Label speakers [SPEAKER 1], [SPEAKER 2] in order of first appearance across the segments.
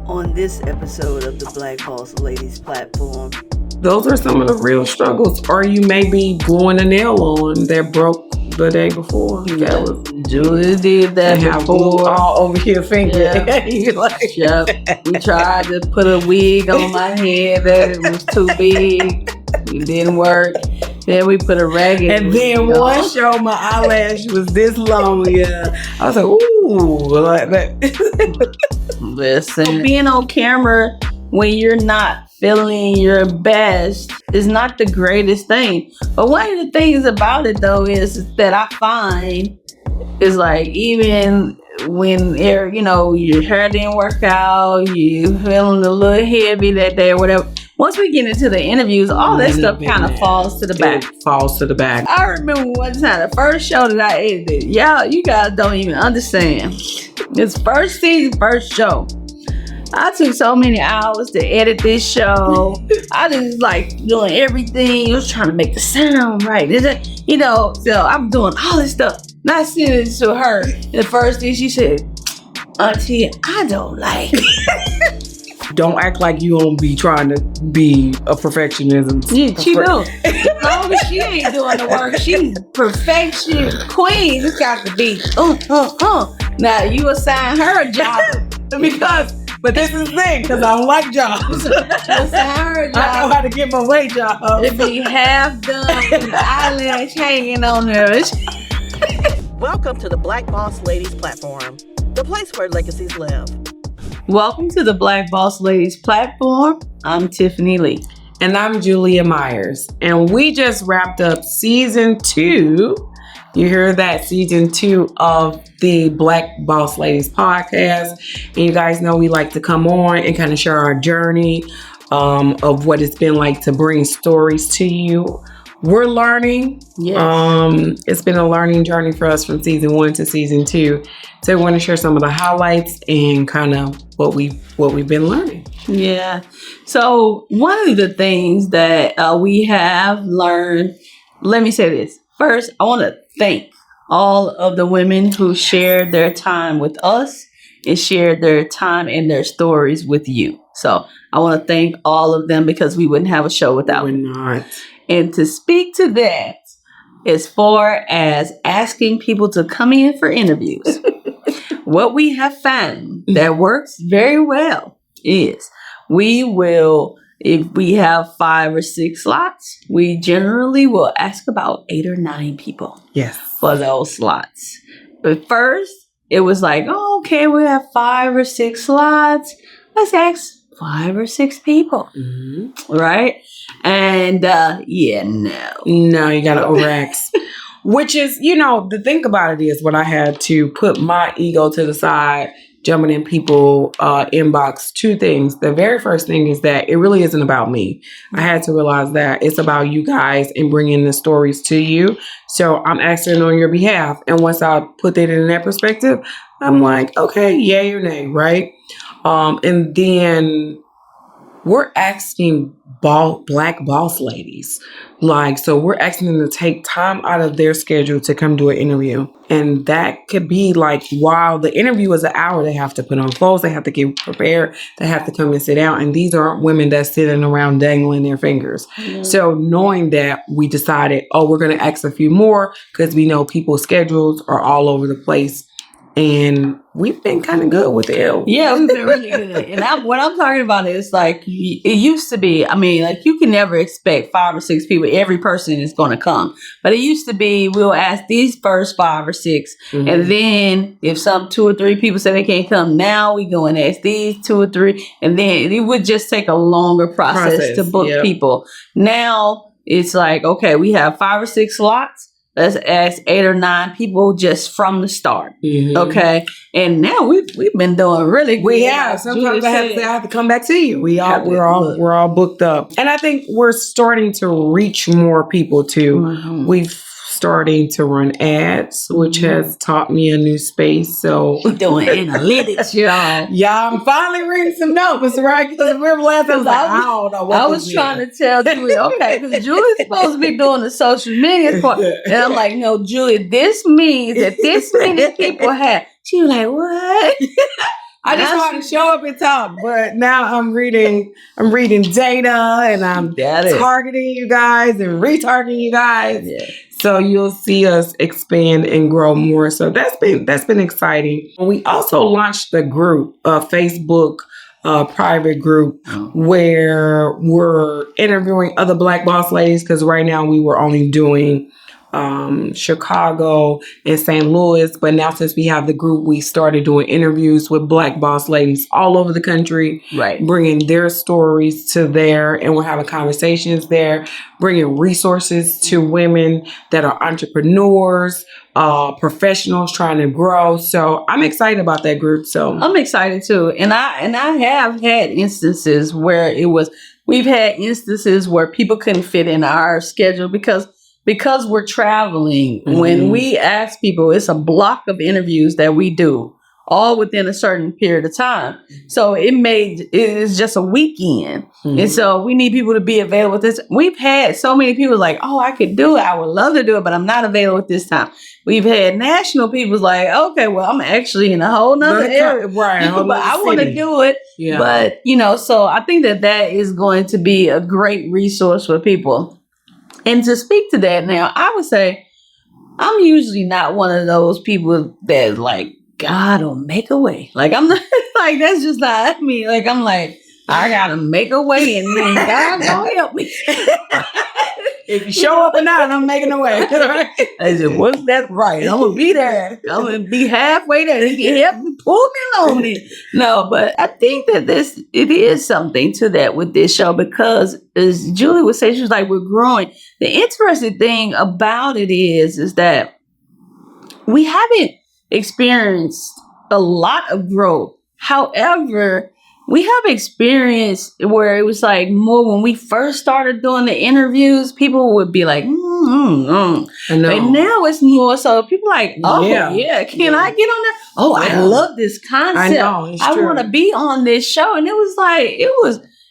[SPEAKER 1] On this episode of the Black Boss Ladies platform,
[SPEAKER 2] those are some of the real struggles. Or you may be gluing a nail on that broke the day before.
[SPEAKER 1] That was Julie did that before.
[SPEAKER 2] All over your finger.
[SPEAKER 1] Yeah. Yep. We tried to put a wig on my head that was too big. It didn't work. Then we put a rag in.
[SPEAKER 2] And then one show, my eyelash was this long. Yeah, I was like, ooh, like that.
[SPEAKER 1] Listen, being on camera when you're not feeling your best is not the greatest thing. But one of the things about it though is that I find is like even when your hair didn't work out, you feeling a little heavy that day or whatever. Once we get into the interviews, all that stuff kind of falls to the back.
[SPEAKER 2] It falls to the back.
[SPEAKER 1] I remember one time, the first show that I edited, you guys don't even understand. This first season, first show. I took so many hours to edit this show. I just like doing everything. I was trying to make the sound right. So I'm doing all this stuff. And I sent it to her. And the first thing she said, Auntie, I don't like it.
[SPEAKER 2] Don't act like you don't be trying to be a perfectionism.
[SPEAKER 1] Yeah, she don't. As long as she ain't doing the work, she's perfection queen. It's got to be. Now you assign her a job
[SPEAKER 2] but this is the thing, because I don't like jobs.
[SPEAKER 1] Assign her a job.
[SPEAKER 2] I know how to get my way job.
[SPEAKER 1] It be half done with the eyelash hanging on her.
[SPEAKER 3] Welcome to the Black Boss Ladies platform, the place where legacies live.
[SPEAKER 1] Welcome to the Black Boss Ladies platform. I'm Tiffany Lee.
[SPEAKER 2] And I'm Julia Myers. And we just wrapped up season 2. You hear that, season 2 of the Black Boss Ladies podcast. And you guys know we like to come on and kind of share our journey of what it's been like to bring stories to you. We're learning.
[SPEAKER 1] Yes.
[SPEAKER 2] It's been a learning journey for us from season 1 to season 2. So we want to share some of the highlights and kind of what we've been learning.
[SPEAKER 1] Yeah. So one of the things that we have learned, let me say this. First, I want to thank all of the women who shared their time with us and shared their time and their stories with you. So I want to thank all of them because we wouldn't have a show without them.
[SPEAKER 2] We're not.
[SPEAKER 1] And to speak to that, as far as asking people to come in for interviews, what we have found that works very well is we will, if we have 5 or 6 slots, we generally will ask about 8 or 9 people.
[SPEAKER 2] Yes.
[SPEAKER 1] For those slots. But first, it was like, okay, we have 5 or 6 slots. Let's ask 5 or 6 people.
[SPEAKER 2] Mm-hmm.
[SPEAKER 1] Right? And no,
[SPEAKER 2] you gotta overact. Which is, the thing about it is when I had to put my ego to the side, jumping in people inbox, 2 things. The very first thing is that it really isn't about me. I had to realize that it's about you guys and bringing the stories to you. So I'm asking on your behalf. And once I put that in that perspective, I'm like, okay, yay or nay, right? And then we're asking Black boss ladies. So we're asking them to take time out of their schedule to come do an interview. And that could be while the interview is an hour, they have to put on clothes, they have to get prepared, they have to come and sit down. And these aren't women that's sitting around dangling their fingers. Mm-hmm. So knowing that, we decided, we're going to ask a few more because we know people's schedules are all over the place. And we've been kind of good with it.
[SPEAKER 1] Yeah, we've been really good. And what I'm talking about is it used to be, you can never expect 5 or 6 people. Every person is going to come. But it used to be, we'll ask these first 5 or 6. Mm-hmm. And then if some 2 or 3 people say they can't come, now we go and ask these 2 or 3. And then it would just take a longer process to book people. Now it's like, okay, we have 5 or 6 slots. Let's ask 8 or 9 people just from the start. Mm-hmm. Okay. And now we've been doing really good.
[SPEAKER 2] We have. Sometimes I have to come back to you. We're all booked up. And I think we're starting to reach more people too. Mm-hmm. We've starting to run ads, which has taught me a new space. So
[SPEAKER 1] we're doing analytics, y'all.
[SPEAKER 2] Yeah, I'm finally reading some numbers, right? Because remember last time I don't know what
[SPEAKER 1] I was trying to tell Julie, okay, because Julie's supposed to be doing the social media part. And I'm like, no, Julie, this means that this many people have. She was like, what?
[SPEAKER 2] I just know how to show up and talk, but now I'm reading data and I'm targeting you guys and retargeting you guys.
[SPEAKER 1] Yeah.
[SPEAKER 2] So you'll see us expand and grow more. So that's been exciting. We also launched the group, a Facebook private group where we're interviewing other Black boss ladies, because right now we were only doing Chicago and St. Louis. But now since we have the group, we started doing interviews with Black boss ladies all over the country, bringing their stories to there. And we're having conversations there, bringing resources to women that are entrepreneurs, professionals trying to grow. So I'm excited about that group. So
[SPEAKER 1] I'm excited too. And I have had instances where we've had instances where people couldn't fit in our schedule because we're traveling. When we ask people, it's a block of interviews that we do all within a certain period of time. So it's just a weekend. And so we need people to be available at this. We've had so many people like, oh, I could do it. I would love to do it, but I'm not available at this time. We've had national people like, okay, well, I'm actually in a whole nother area.
[SPEAKER 2] Right.
[SPEAKER 1] But I want to do it. Yeah. But, so I think that is going to be a great resource for people. And to speak to that now, I would say I'm usually not one of those people that like, God will make a way. Like, I'm not, like, that's just not me. Like, I'm like, I got to make a way and then God gonna help me.
[SPEAKER 2] If you show up or not, I'm making a way.
[SPEAKER 1] I said, what's that right? I'm going to be there. I'm going to be halfway there. He can help me, pull me along it. No, but I think that it is something to that with this show, because as Julie would say, she was like, we're growing. The interesting thing about it is that we haven't experienced a lot of growth. However, we have experience where it was like more when we first started doing the interviews, people would be like, I know. And now it's more so people like, oh, yeah, can I get on there? Oh, I love this concept.
[SPEAKER 2] I know,
[SPEAKER 1] I want to be on this show. And it was like,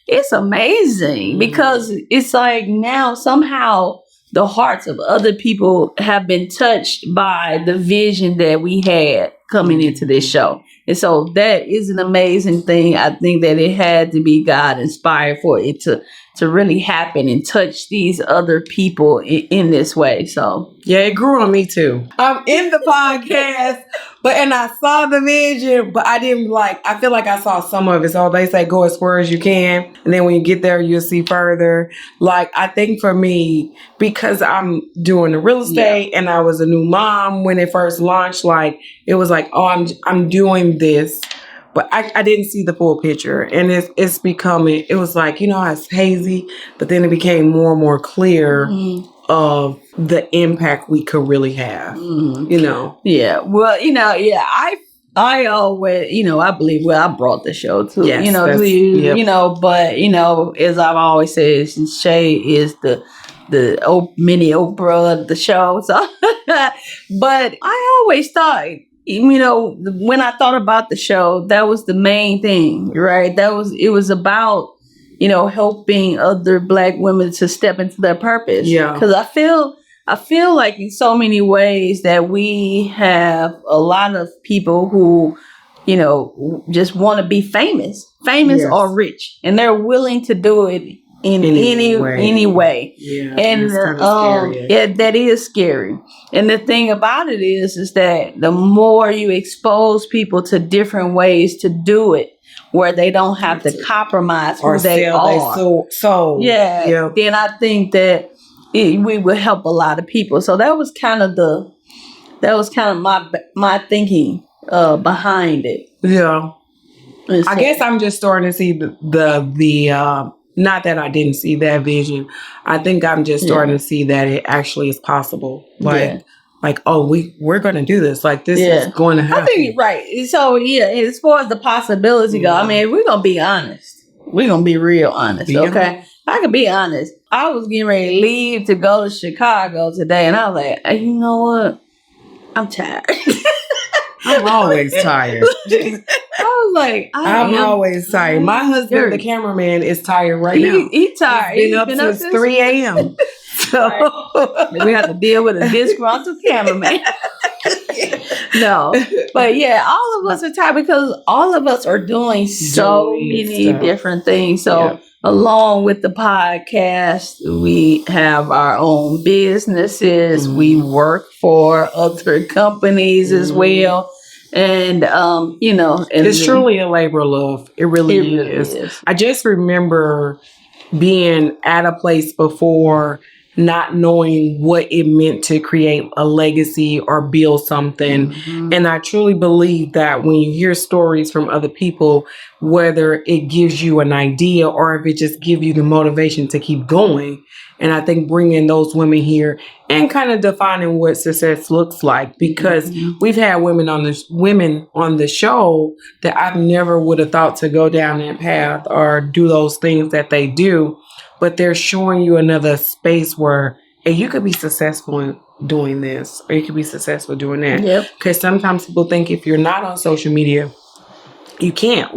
[SPEAKER 1] it's amazing because it's like now somehow the hearts of other people have been touched by the vision that we had coming into this show. And so that is an amazing thing. I think that it had to be God inspired for it to really happen and touch these other people in this way. So
[SPEAKER 2] yeah, it grew on me too. I'm in the podcast, and I saw the vision, but I didn't I feel like I saw some of it. So they say go as far as you can. And then when you get there, you'll see further. Like, I think for me, because I'm doing the real estate and I was a new mom when it first launched, like, it was like, oh, I'm doing this. But I didn't see the full picture. And it's becoming, it was like, it's hazy, but then it became more and more clear of the impact we could really have,
[SPEAKER 1] Yeah. Well, I always, I believe, I brought the show to,
[SPEAKER 2] yes,
[SPEAKER 1] to you, but, as I've always said, Shay is the mini Oprah of the show. So, but I always thought, when I thought about the show, that was the main thing, right? It was about, helping other Black women to step into their purpose.
[SPEAKER 2] Yeah.
[SPEAKER 1] Because I feel like in so many ways that we have a lot of people who, just want to be famous yes. or rich, and they're willing to do it in any way.
[SPEAKER 2] Yeah,
[SPEAKER 1] and that is scary. And the thing about it is that the more you expose people to different ways to do it, where they don't have to compromise who they are, then I think that we will help a lot of people. So that was kind of my thinking behind it.
[SPEAKER 2] Yeah, so, I guess I'm just starting to see the not that I didn't see that vision. I think I'm just starting to see that it actually is possible. We're going to do this. Like, this is going to happen.
[SPEAKER 1] I think you're right. So, as far as the possibility go, I mean, we're going to be honest. We're going to be real honest, okay? I can be honest. I was getting ready to leave to go to Chicago today, and I was like, you know what? I'm tired.
[SPEAKER 2] I'm always tired.
[SPEAKER 1] I was like,
[SPEAKER 2] I'm always tired. My husband, the cameraman, is tired right now.
[SPEAKER 1] He's tired.
[SPEAKER 2] He's been up since 3 a.m.
[SPEAKER 1] So we have to deal with a disgruntled cameraman. No, but yeah, all of us are tired because all of us are doing so many different things. So along with the podcast, we have our own businesses. We work for other companies as well. And, and
[SPEAKER 2] it's truly a labor of love. It really is. I just remember being at a place before, not knowing what it meant to create a legacy or build something. And I truly believe that when you hear stories from other people, whether it gives you an idea or if it just gives you the motivation to keep going. And I think bringing those women here and kind of defining what success looks like, because we've had women on the show that I never would have thought to go down that path or do those things that they do. But they're showing you another space where you could be successful in doing this, or you could be successful doing that. Because sometimes people think if you're not on social media, you can't.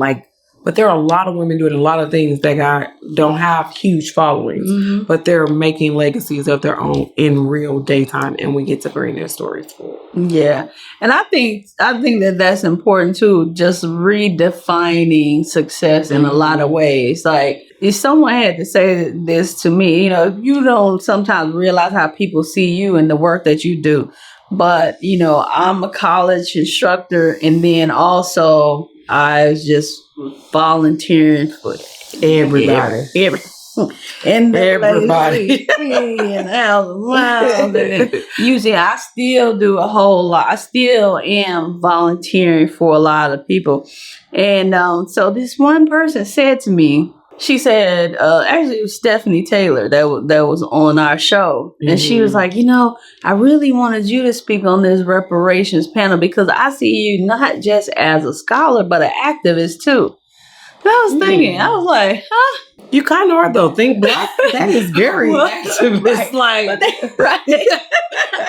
[SPEAKER 2] But there are a lot of women doing a lot of things that don't have huge followings, but they're making legacies of their own in real daytime, and we get to bring their stories forward.
[SPEAKER 1] Yeah, and I think that that's important too. Just redefining success in a lot of ways. Like, if someone had to say this to me, if you don't sometimes realize how people see you and the work that you do, but I'm a college instructor, and then also I was just volunteering for
[SPEAKER 2] everybody.
[SPEAKER 1] And
[SPEAKER 2] everybody.
[SPEAKER 1] And usually I still do a whole lot. I still am volunteering for a lot of people. And so this one person said to me, she said, actually it was Stephanie Taylor that was on our show. And she was like, I really wanted you to speak on this reparations panel because I see you not just as a scholar, but an activist too. And I was thinking, I was like, huh?
[SPEAKER 2] You kind of are though. Think Black. That is very activist.
[SPEAKER 1] Right.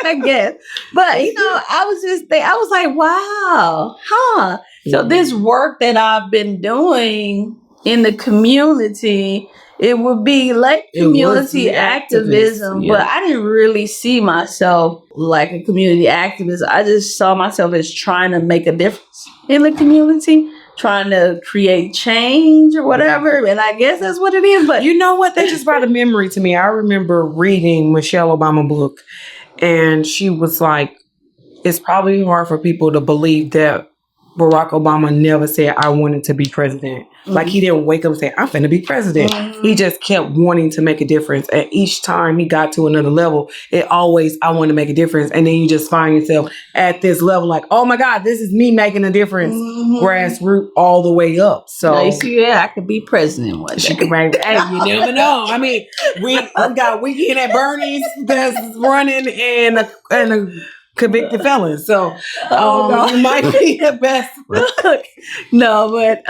[SPEAKER 1] I guess. But I was just thinking, I was like, wow, huh? So this work that I've been doing in the community, it would be like community activism, but I didn't really see myself like a community activist. I just saw myself as trying to make a difference in the community, trying to create change or whatever. And I guess that's what it is. But
[SPEAKER 2] you know what? That just brought a memory to me. I remember reading Michelle Obama's book, and she was like, it's probably hard for people to believe that Barack Obama never said, I wanted to be president. Like, he didn't wake up and say, I'm finna be president. He just kept wanting to make a difference. And each time he got to another level, it always, I want to make a difference. And then you just find yourself at this level like, oh my God, this is me making a difference. Grassroots all the way up. So
[SPEAKER 1] you see, I could be president one day.
[SPEAKER 2] Hey, you never know. I mean, we got Weekend at Bernie's that's running and a convicted felons, so you might be the best.
[SPEAKER 1] No, but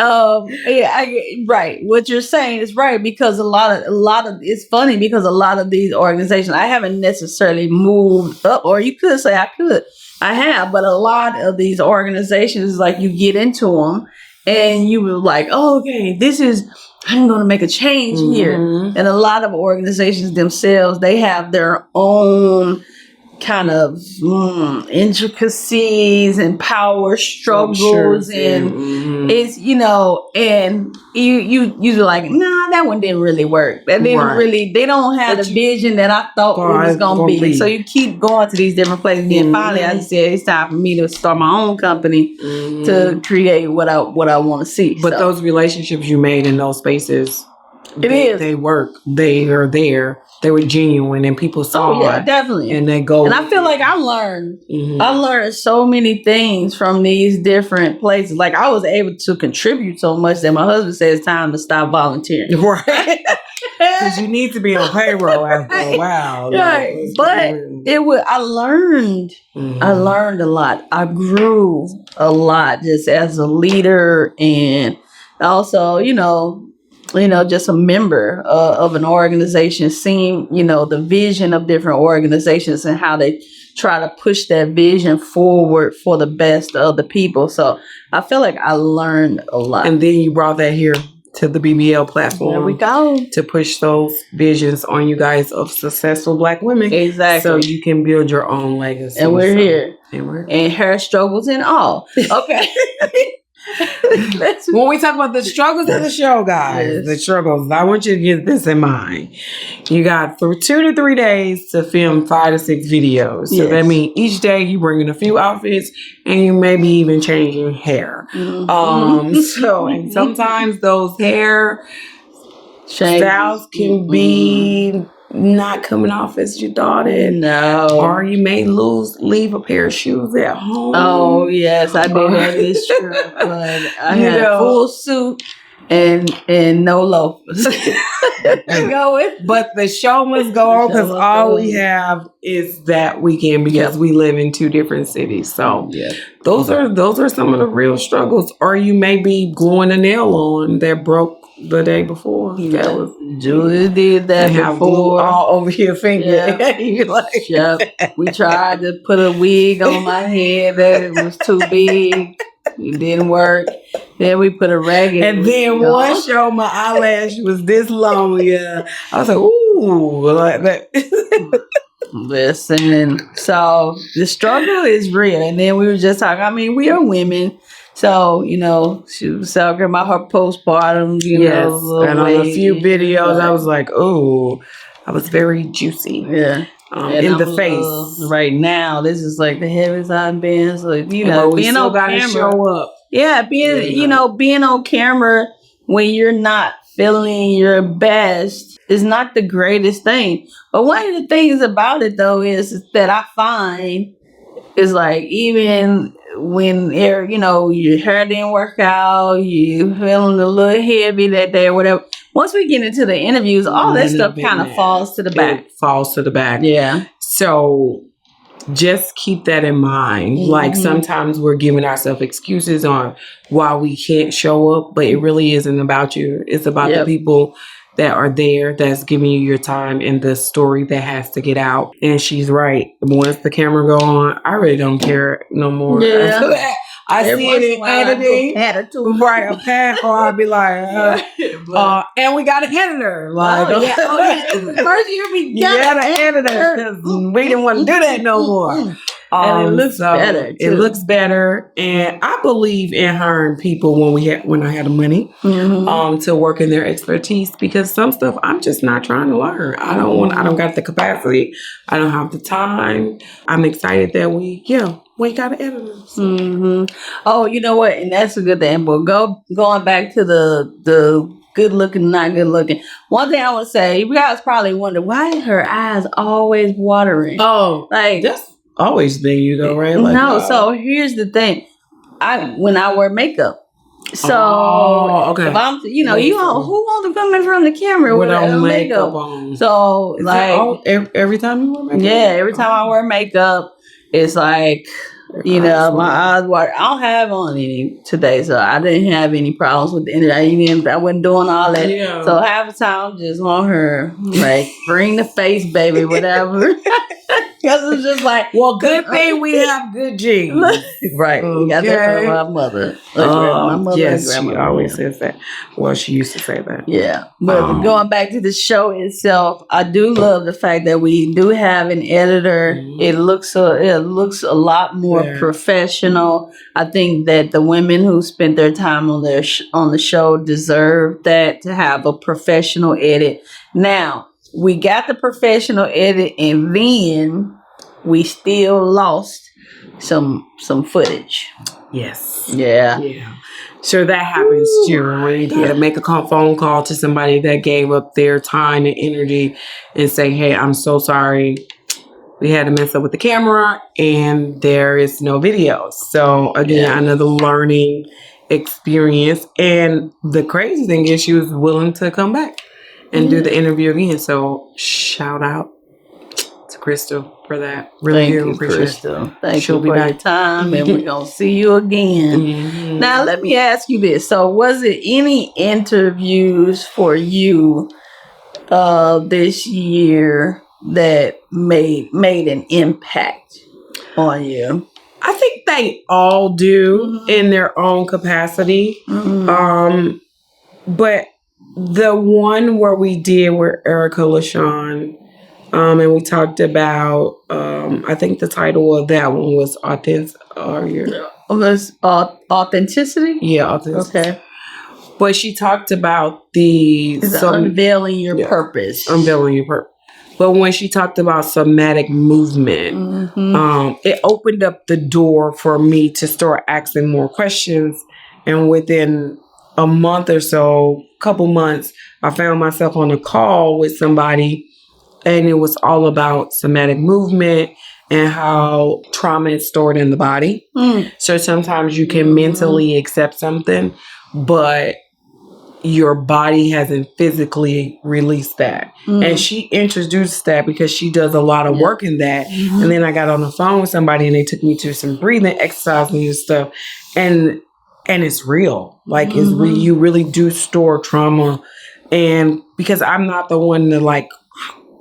[SPEAKER 1] right. What you're saying is right, because a lot of it's funny because a lot of these organizations, I haven't necessarily moved up, or you could say I have, but a lot of these organizations, like, you get into them and you were like, oh, okay, I'm going to make a change here. And a lot of organizations themselves, they have their own kind of intricacies and power struggles, and it's and you're like, nah, that one didn't really work. That didn't really. They don't have the vision that I thought it was gonna be. So you keep going to these different places, and finally, I just said it's time for me to start my own company to create what I want to see.
[SPEAKER 2] But those relationships you made in those spaces, they work. They are there. They were genuine, and people saw it.
[SPEAKER 1] Definitely.
[SPEAKER 2] And they go.
[SPEAKER 1] And I feel like I learned so many things from these different places. Like, I was able to contribute so much that my husband said it's time to stop volunteering.
[SPEAKER 2] Right. Because you need to be on payroll after a while.
[SPEAKER 1] Right. But I learned a lot. I grew a lot just as a leader, and also, just a member of an organization, seeing, the vision of different organizations and how they try to push that vision forward for the best of the people. So I feel like I learned a lot.
[SPEAKER 2] And then you brought that here to the BBL platform.
[SPEAKER 1] There we go.
[SPEAKER 2] To push those visions on you guys of successful Black women.
[SPEAKER 1] Exactly.
[SPEAKER 2] So you can build your own legacy.
[SPEAKER 1] And we're here.
[SPEAKER 2] And
[SPEAKER 1] hair struggles and all. Okay.
[SPEAKER 2] When we talk about the struggles of the show, guys, the struggles, I want you to get this in mind. You got 2 to 3 days to film 5 to 6 videos. So that means each day you bring in a few outfits and you maybe even change your hair. And sometimes those hair styles can be not coming off as you thought it.
[SPEAKER 1] No.
[SPEAKER 2] Or you may leave a pair of shoes at home.
[SPEAKER 1] Oh, yes. I did have this trip, but I had a full suit and no loafers.
[SPEAKER 2] But the show must go on because all we have is that weekend because we live in 2 different cities. So those are some of the real struggles. Or you may be gluing a nail on that broke the day before. That was
[SPEAKER 1] Julia did that before.
[SPEAKER 2] All over your finger.
[SPEAKER 1] We tried to put a wig on my head that was too big. It didn't work. Then we put a ragged.
[SPEAKER 2] And then one show, my eyelash was this long. I was like, ooh, like that.
[SPEAKER 1] Listen, so the struggle is real. And then we were just talking, I mean, we are women. So, she was talking about her postpartum,
[SPEAKER 2] and on a few videos, I was like, oh, I was very juicy.
[SPEAKER 1] Yeah.
[SPEAKER 2] In the face.
[SPEAKER 1] Right now, this is like the heaviest I've been. So, being on camera.
[SPEAKER 2] Show up.
[SPEAKER 1] Yeah, being on camera when you're not feeling your best is not the greatest thing. But one of the things about it, though, is that I find is like even when your hair didn't work out, you feeling a little heavy that day or whatever. Once we get into the interviews, all that stuff kind of falls to the back.
[SPEAKER 2] It falls to the back.
[SPEAKER 1] Yeah.
[SPEAKER 2] So just keep that in mind. Like sometimes we're giving ourselves excuses on why we can't show up, but it really isn't about you. It's about the people that are there that's giving you your time and the story that has to get out. And she's right. Once the camera go on, I really don't care no more.
[SPEAKER 1] Yeah.
[SPEAKER 2] I see it in editing. Right, a pad, or I'll be like, and we got an editor. Like,
[SPEAKER 1] first year we got
[SPEAKER 2] an editor. We didn't want to do that no more.
[SPEAKER 1] And it looks better.
[SPEAKER 2] It looks better, and I believe in hiring people when I had the money to work in their expertise, because some stuff I'm just not trying to learn. I don't got the capacity. I don't have the time. I'm excited that we got an editor.
[SPEAKER 1] Oh, you know what? And that's a good thing. But going back to the good looking, not good looking. One thing I would say, you guys probably wonder why her eyes always watering.
[SPEAKER 2] Oh,
[SPEAKER 1] like
[SPEAKER 2] that's always been you though, right? Like,
[SPEAKER 1] no. So here's the thing. When I wear makeup. So if I'm, who wants to come in front of the camera without makeup on? So
[SPEAKER 2] every time you wear makeup.
[SPEAKER 1] Yeah, every time I wear makeup, it's like my eyes water. I don't have on any today, so I didn't have any problems with the internet. I wasn't doing all that. Yeah. So half the time, I'm just on her like bring the face, baby, whatever. Because it's just like,
[SPEAKER 2] good thing we have good genes.
[SPEAKER 1] Right. We got that from my mother. My mother
[SPEAKER 2] yes, she always says that. Well, she used to say that.
[SPEAKER 1] Yeah. But going back to the show itself, I do love the fact that we do have an editor. It looks a lot more professional. I think that the women who spent their time on the show deserve that, to have a professional edit. Now, we got the professional edit, and then we still lost some footage.
[SPEAKER 2] Yes.
[SPEAKER 1] Yeah.
[SPEAKER 2] Yeah. So that happens too. When you gotta make a phone call to somebody that gave up their time and energy and say, hey, I'm so sorry. We had to mess up with the camera and there is no video. So again, another learning experience. And the crazy thing is she was willing to come back and do the interview again. So shout out to Crystal for that. Really do appreciate
[SPEAKER 1] Crystal. Thank you for your time, and we're going to see you again. Now, let me ask you this. So was it any interviews for you this year that made an impact on you?
[SPEAKER 2] I think they all do in their own capacity. But the one where we did with Erica LaShawn, and we talked about, I think the title of that one was
[SPEAKER 1] Authenticity?
[SPEAKER 2] Yeah, Authenticity.
[SPEAKER 1] Okay.
[SPEAKER 2] But she talked about
[SPEAKER 1] unveiling your purpose.
[SPEAKER 2] Unveiling your purpose. But when she talked about somatic movement, it opened up the door for me to start asking more questions. And within a month or so, couple months, I found myself on a call with somebody, and it was all about somatic movement and how trauma is stored in the body. So sometimes you can mentally accept something, but your body hasn't physically released that. And she introduced that because she does a lot of work in that. And then I got on the phone with somebody and they took me to some breathing exercises and stuff. And it's real. Like it's you really do store trauma. And because I'm not the one to like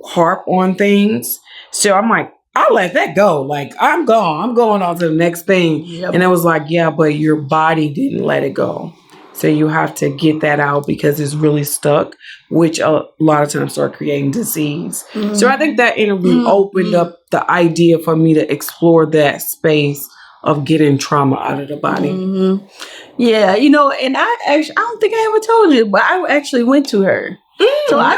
[SPEAKER 2] harp on things. So I'm like, I'll let that go. Like I'm gone. I'm going on to the next thing. Yep. And it was like, yeah, but your body didn't let it go. So you have to get that out because it's really stuck, which a lot of times start creating disease. So I think that interview opened up the idea for me to explore that space of getting trauma out of the body.
[SPEAKER 1] Yeah, and I don't think I ever told you, but I actually went to her. So I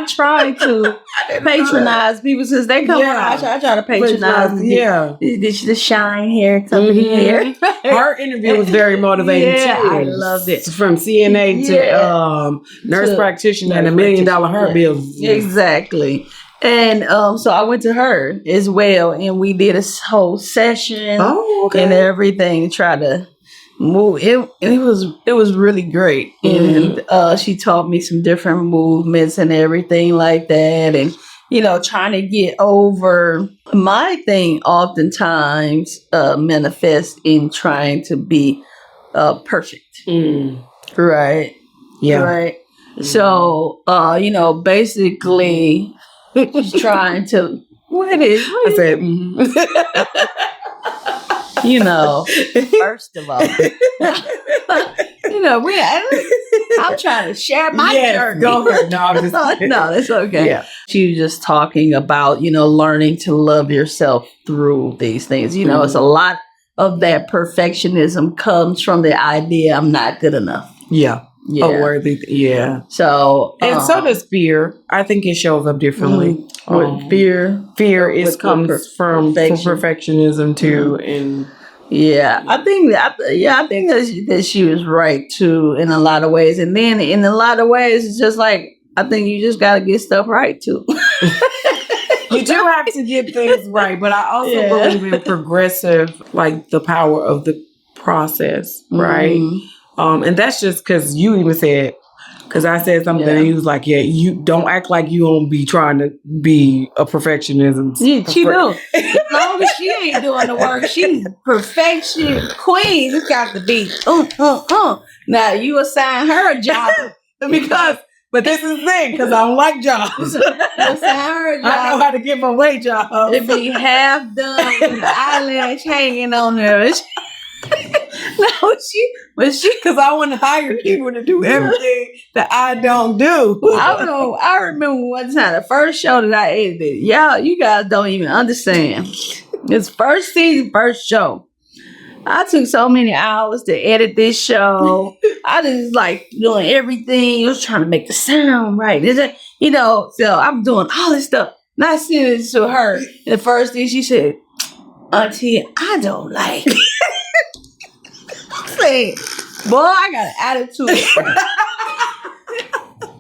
[SPEAKER 1] try to patronize people since they come around. I try to patronize the shine here, company here.
[SPEAKER 2] Her interview was very motivating too.
[SPEAKER 1] I loved it.
[SPEAKER 2] From CNA to nurse practitioner and $1 million heart bills.
[SPEAKER 1] Exactly. And so I went to her as well, and we did a whole session and everything to try to move. It was really great, and she taught me some different movements and everything like that, and trying to get over my thing. Oftentimes, manifests in trying to be perfect, right?
[SPEAKER 2] Yeah,
[SPEAKER 1] right. So, basically. She's trying to. I said, first of all, I'm trying to share my journey.
[SPEAKER 2] Go ahead.
[SPEAKER 1] No, that's okay.
[SPEAKER 2] Yeah.
[SPEAKER 1] She was just talking about, learning to love yourself through these things. It's a lot of that perfectionism comes from the idea I'm not good enough.
[SPEAKER 2] Yeah.
[SPEAKER 1] Yeah.
[SPEAKER 2] Worthy. Yeah.
[SPEAKER 1] So
[SPEAKER 2] and so does fear. I think it shows up differently. Fear comes from perfectionism too, and
[SPEAKER 1] I think that she was right too in a lot of ways, and then in a lot of ways it's just like I think you just got to get stuff right too.
[SPEAKER 2] You do have to get things right, but I also believe in progressive, like the power of the process, right? And that's just because you even said, because I said something and he was like, you don't act like you don't be trying to be a perfectionism.
[SPEAKER 1] Yeah, she do. As long as she ain't doing the work, she's perfection queen. It's got to be. Now you assign her a job
[SPEAKER 2] but this is the thing, because I don't like jobs.
[SPEAKER 1] I
[SPEAKER 2] know how to give away jobs.
[SPEAKER 1] It be half done with the eyelash hanging on there.
[SPEAKER 2] Because I want to hire people to do everything that I don't do.
[SPEAKER 1] I remember one time, the first show that I edited. You guys don't even understand. It's first season, first show. I took so many hours to edit this show. I just like doing everything. I was trying to make the sound right. So I'm doing all this stuff. And I sent it to her. And the first thing she said, Auntie, I don't like it. I said, boy, I got an attitude.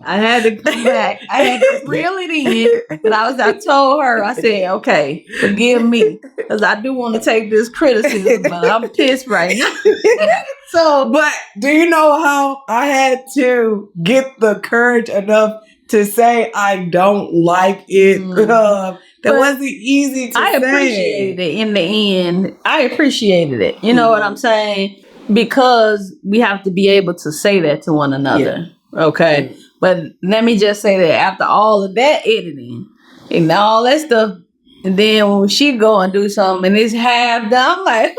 [SPEAKER 1] I had to come back. I had to reel it in. And I told her, I said, okay, forgive me. Because I do want to take this criticism, but I'm pissed right now.
[SPEAKER 2] But do you know how I had to get the courage enough to say I don't like it? That wasn't easy to say.
[SPEAKER 1] I appreciated it in the end. I appreciated it. You know what I'm saying? Because we have to be able to say that to one another. Yeah. Okay. But let me just say that after all of that editing and all that stuff, and then when she go and do something and it's half done, I'm like,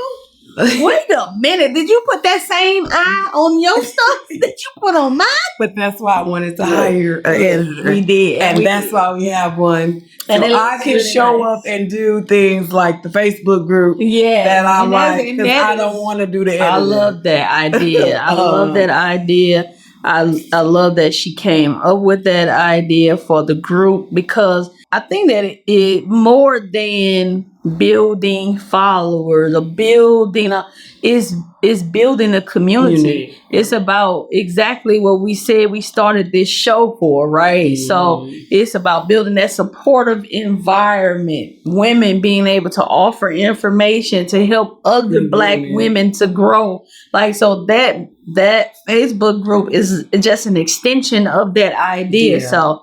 [SPEAKER 1] Wait a minute. Did you put that same eye on your stuff that you put on mine?
[SPEAKER 2] But that's why I wanted to hire an editor.
[SPEAKER 1] We did.
[SPEAKER 2] And that's why we have one.
[SPEAKER 1] And
[SPEAKER 2] so I can show up and do things like the Facebook group that I like, because I don't want to do the editing.
[SPEAKER 1] I love that idea. I love that idea. I love that she came up with that idea for the group, because I think that it more than building followers or building is building a community. It's about exactly what we said we started this show for, right? So it's about building that supportive environment, women being able to offer information to help other Black women to grow. Like, so that Facebook group is just an extension of that idea. So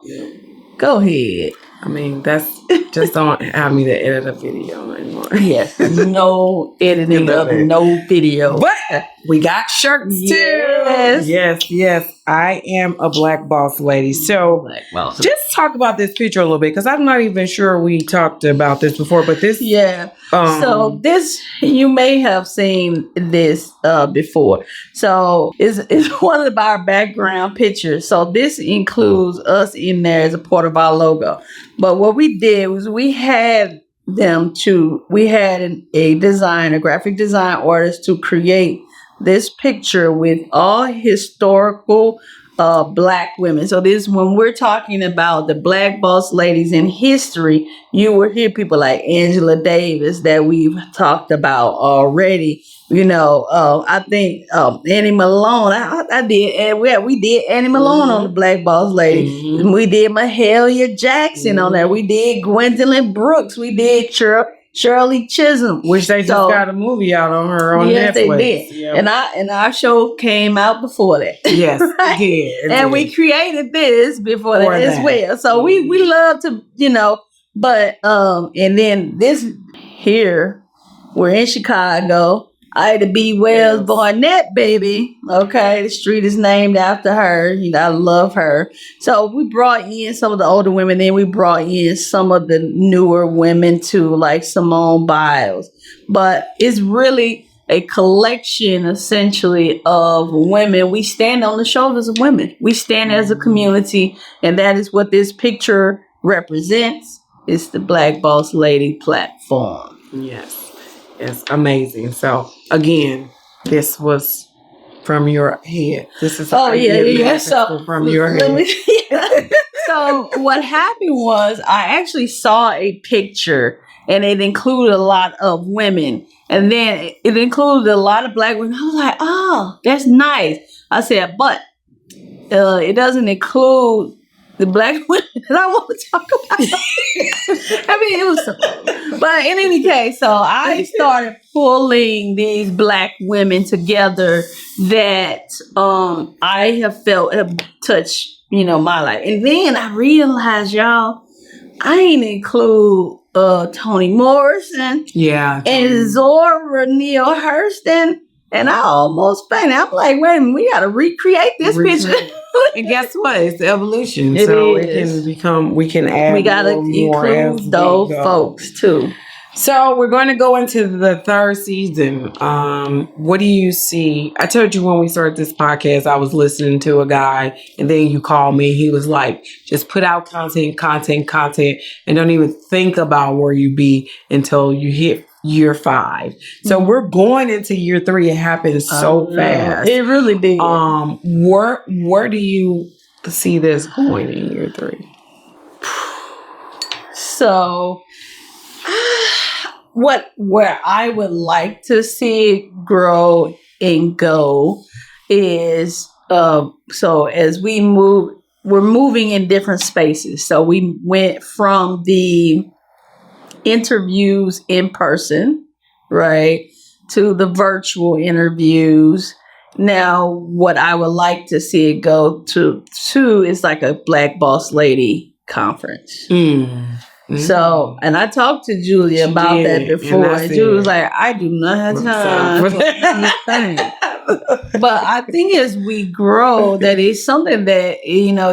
[SPEAKER 1] go ahead.
[SPEAKER 2] I mean, that's just don't have me to edit a video anymore.
[SPEAKER 1] Yes, no editing of no video.
[SPEAKER 2] But we got shirts too. Yes. I am a Black boss lady. So just talk about this picture a little bit, because I'm not even sure we talked about this before. But this,
[SPEAKER 1] so this, you may have seen this before. So it's one of our background pictures. So this includes us in there as a part of our logo. But what we did was we had a graphic design artist to create this picture with all historical Black women. So this, when we're talking about the Black boss ladies in history, you will hear people like Angela Davis that we've talked about already. You know, I think Annie Malone. I did, and we did Annie Malone on the Black boss lady. We did Mahalia Jackson on there. We did Gwendolyn Brooks. We did Shirley Chisholm,
[SPEAKER 2] which they just got a movie out on her on Netflix.
[SPEAKER 1] Yes, they did. Yep. And our show came out before that.
[SPEAKER 2] Yes,
[SPEAKER 1] right?
[SPEAKER 2] it did.
[SPEAKER 1] And we created this before that as well. So we love to, but and then this here, we're in Chicago. Ida B. Wells Barnett, baby. Okay, the street is named after her. I love her. So we brought in some of the older women. Then we brought in some of the newer women too, like Simone Biles. But it's really a collection, essentially, of women. We stand on the shoulders of women. We stand as a community, and that is what this picture represents. It's the Black Boss Lady platform.
[SPEAKER 2] Yes. It's amazing. So again, this was from your head. This is
[SPEAKER 1] So
[SPEAKER 2] from your head.
[SPEAKER 1] So what happened was, I actually saw a picture, and it included a lot of women, and then it included a lot of Black women. I was like, oh, that's nice. I said, but it doesn't include the Black women that I want to talk about. I mean, it was, but in any case, so I started pulling these Black women together that I have felt have touched, my life. And then I realized, y'all, I ain't include Toni Morrison, and Zora Neale Hurston, and I almost fainted. I'm like, wait a minute, we got to recreate this picture.
[SPEAKER 2] And guess what? It's the evolution.
[SPEAKER 1] It
[SPEAKER 2] we can add.
[SPEAKER 1] We gotta include those folks too.
[SPEAKER 2] So we're going to go into the third season. What do you see? I told you when we started this podcast, I was listening to a guy, and then you called me. He was like, just put out content, and don't even think about where you be until you hit year 5. So we're going into year 3. It happened so fast.
[SPEAKER 1] It really did.
[SPEAKER 2] Where do you see this going in year 3?
[SPEAKER 1] So where I would like to see it grow and go is so as we move, we're moving in different spaces. So we went from the interviews in person, right, to the virtual interviews. Now, what I would like to see it go to is like a Black Boss Lady conference. So, and I talked to Julia about that before. And Julia was like, I do not have time for anything. But I think as we grow, that is something that,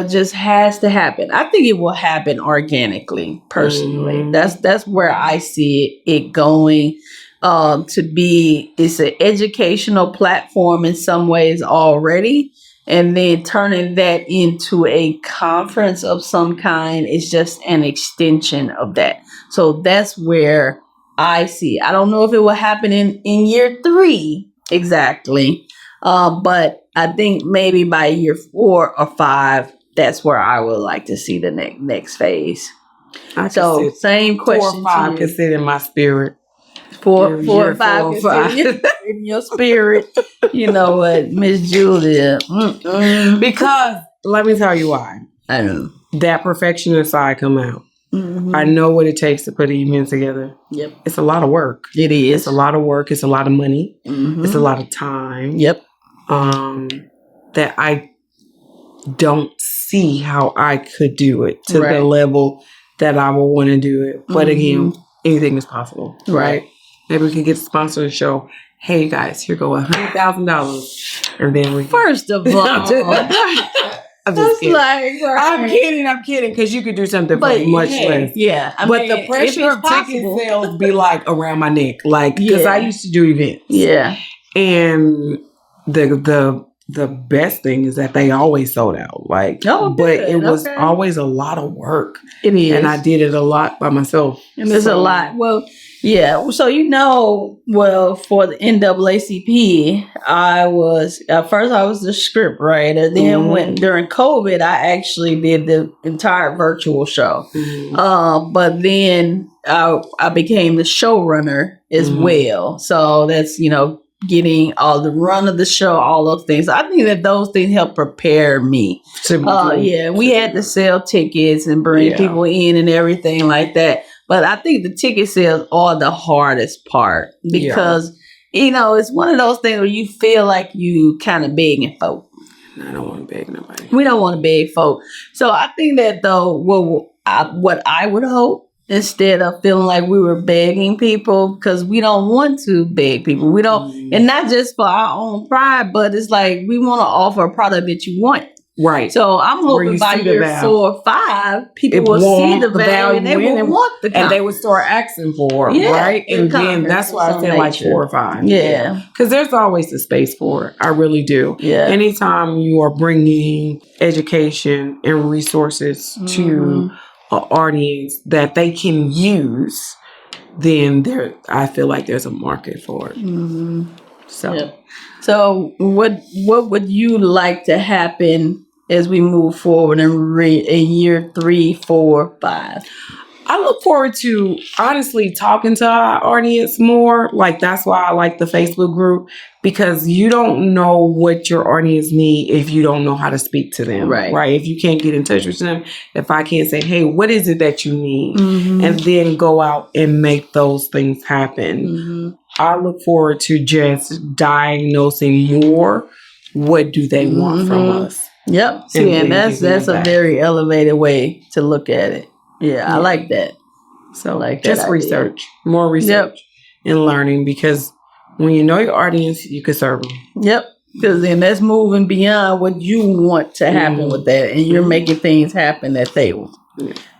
[SPEAKER 1] just has to happen. I think it will happen organically, personally. That's where I see it going. it's an educational platform in some ways already. And then turning that into a conference of some kind is just an extension of that. So that's where I see. I don't know if it will happen in year 3 exactly. But I think maybe by year 4 or 5, that's where I would like to see the next phase. So same question.
[SPEAKER 2] 4 or 5 can sit in my spirit.
[SPEAKER 1] 4 or 5 can sit in your spirit. You know what, Miss Julia?
[SPEAKER 2] Because let me tell you why.
[SPEAKER 1] I know
[SPEAKER 2] that perfectionist side come out.
[SPEAKER 1] Mm-hmm.
[SPEAKER 2] I know what it takes to put an event together.
[SPEAKER 1] Yep,
[SPEAKER 2] it's a lot of work.
[SPEAKER 1] It is.
[SPEAKER 2] It's a lot of work. It's a lot of money.
[SPEAKER 1] Mm-hmm.
[SPEAKER 2] It's a lot of time.
[SPEAKER 1] Yep.
[SPEAKER 2] That I don't see how I could do it to the level that I would want to do it. But again, anything is possible. Right. Maybe we could get a sponsor to show, hey, you guys, here go $100,000. And then we
[SPEAKER 1] first of all,
[SPEAKER 2] I'm just kidding. I'm kidding, because you could do something for much less.
[SPEAKER 1] Yeah.
[SPEAKER 2] But the pressure of ticket sales be like around my neck. Like, because I used to do events.
[SPEAKER 1] Yeah.
[SPEAKER 2] And the best thing is that they always sold out. Like, but it was always a lot of work.
[SPEAKER 1] It is.
[SPEAKER 2] And I did it a lot by myself.
[SPEAKER 1] And there's a lot. Well, yeah. So, for the NAACP, I was the script writer. Then when during COVID, I actually did the entire virtual show. But then I became the showrunner as well. So that's, getting all the run of the show, all those things. I think that those things help prepare me. We had to sell tickets and bring people in and everything like that. But I think the ticket sales are the hardest part because, it's one of those things where you feel like you kind of begging folk.
[SPEAKER 2] I don't want to beg nobody.
[SPEAKER 1] We don't want to beg folk. So I think that though, what I would hope, instead of feeling like we were begging people, because we don't want to beg people. We don't, and not just for our own pride, but it's like we want to offer a product that you want.
[SPEAKER 2] Right.
[SPEAKER 1] So I'm hoping by year 4 or 5, people will see the value and they will want the
[SPEAKER 2] and they would start asking for it, right? And then that's why I say like 4 or 5.
[SPEAKER 1] Yeah.
[SPEAKER 2] Because there's always a space for it. I really do.
[SPEAKER 1] Yeah.
[SPEAKER 2] Anytime you are bringing education and resources to an audience that they can use, then I feel like there's a market for it.
[SPEAKER 1] So what would you like to happen as we move forward in year 3, 4, 5?
[SPEAKER 2] I look forward to honestly talking to our audience more. Like, that's why I like the Facebook group, because you don't know what your audience need if you don't know how to speak to them. Right. If you can't get in touch with them, if I can't say, hey, what is it that you need? And then go out and make those things happen. I look forward to just diagnosing more. What do they want from us?
[SPEAKER 1] Yep. See, and that's a very elevated way to look at it. Yeah, I like that.
[SPEAKER 2] So just research, more research and learning, because when you know your audience, you can serve them. Yep.
[SPEAKER 1] Because then that's moving beyond what you want to happen with that, and you're making things happen that they want.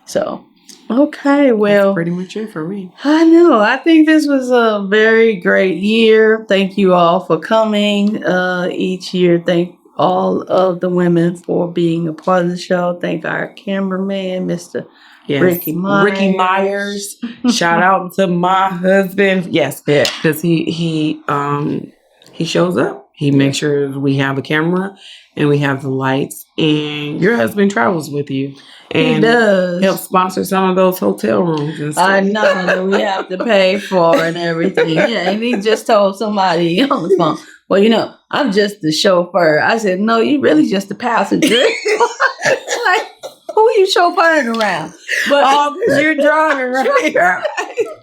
[SPEAKER 1] So, okay, well.
[SPEAKER 2] That's pretty much it for me.
[SPEAKER 1] I know. I think this was a very great year. Thank you all for coming each year. Thank all of the women for being a part of the show. Thank our cameraman, Mr. Ricky Myers.
[SPEAKER 2] Shout out to my husband. Yes, because he shows up. He makes sure we have a camera and we have the lights. And your husband travels with you. And
[SPEAKER 1] he does
[SPEAKER 2] help sponsor some of those hotel rooms and stuff.
[SPEAKER 1] I know that we have to pay for and everything. Yeah, and he just told somebody on the phone, well, I'm just the chauffeur. I said, no, you really just the passenger. Like, who are you chauffeuring around?
[SPEAKER 2] But you're driving, right?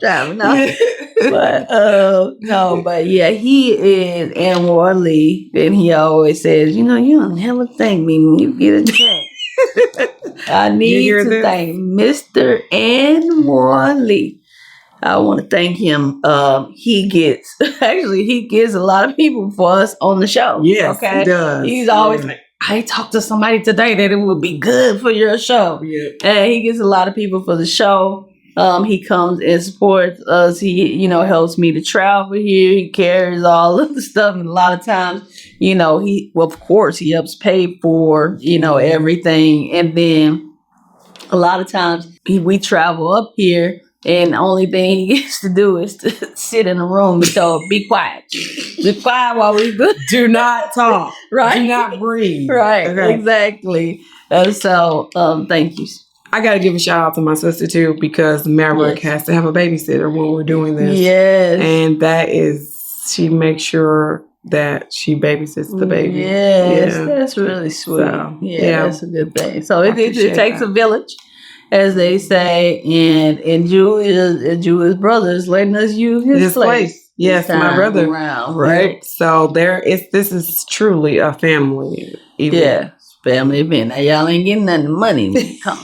[SPEAKER 1] Driving, no. But yeah, he is Anwar Lee, and he always says, you don't never thank me when you get a check. I need to thank Mr. Anwar Lee. I want to thank him. He gets a lot of people for us on the show.
[SPEAKER 2] Yes, he does.
[SPEAKER 1] He's always like, I talked to somebody today that it would be good for your show. Yeah. And he gets a lot of people for the show. He comes and supports us. He, helps me to travel here. He carries all of the stuff. And a lot of times, of course, he helps pay for, everything. And then a lot of times we travel up here and the only thing he gets to do is to sit in a room and tell, be quiet. Be quiet while we
[SPEAKER 2] do not talk.
[SPEAKER 1] Right.
[SPEAKER 2] Do not breathe.
[SPEAKER 1] Right.
[SPEAKER 2] Okay.
[SPEAKER 1] Exactly. So thank you.
[SPEAKER 2] I got to give a shout out to my sister too, because Maverick has to have a babysitter when we're doing this.
[SPEAKER 1] Yes.
[SPEAKER 2] And she makes sure that she babysits the baby.
[SPEAKER 1] Yes. Yeah. That's really sweet. So, yeah, that's a good thing. So it takes a village, as they say, and Julia's brother is letting us use his place.
[SPEAKER 2] Yes, my brother.
[SPEAKER 1] Around, right?
[SPEAKER 2] Yeah. So this is truly a family event.
[SPEAKER 1] Yeah. Family event. Now y'all ain't getting none money when you come.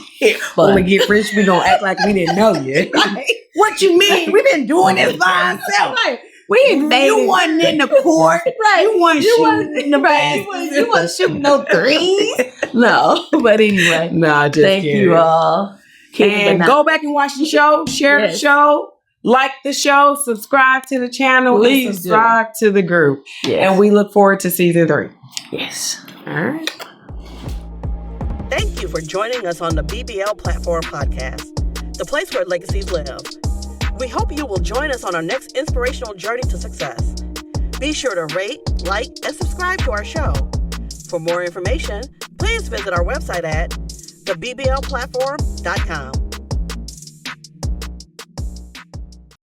[SPEAKER 2] When we get rich, we gonna act like we didn't know you.
[SPEAKER 1] Right.
[SPEAKER 2] What you mean? We've been doing this by ourselves.
[SPEAKER 1] Right. We ain't
[SPEAKER 2] You wasn't in the court.
[SPEAKER 1] Right.
[SPEAKER 2] You wasn't shooting in the back.
[SPEAKER 1] You wasn't shooting no threes. No. But anyway.
[SPEAKER 2] Nah, just
[SPEAKER 1] thank
[SPEAKER 2] kidding.
[SPEAKER 1] you all.
[SPEAKER 2] And go back and watch the show. Share the show. Like the show. Subscribe to the channel.
[SPEAKER 1] Please
[SPEAKER 2] and subscribe to the group.
[SPEAKER 1] Yes.
[SPEAKER 2] And we look forward to season 3.
[SPEAKER 1] Yes.
[SPEAKER 2] All right.
[SPEAKER 3] Thank you for joining us on the BBL Platform Podcast, the place where legacies live. We hope you will join us on our next inspirational journey to success. Be sure to rate, like, and subscribe to our show. For more information, please visit our website at theBBLplatform.com.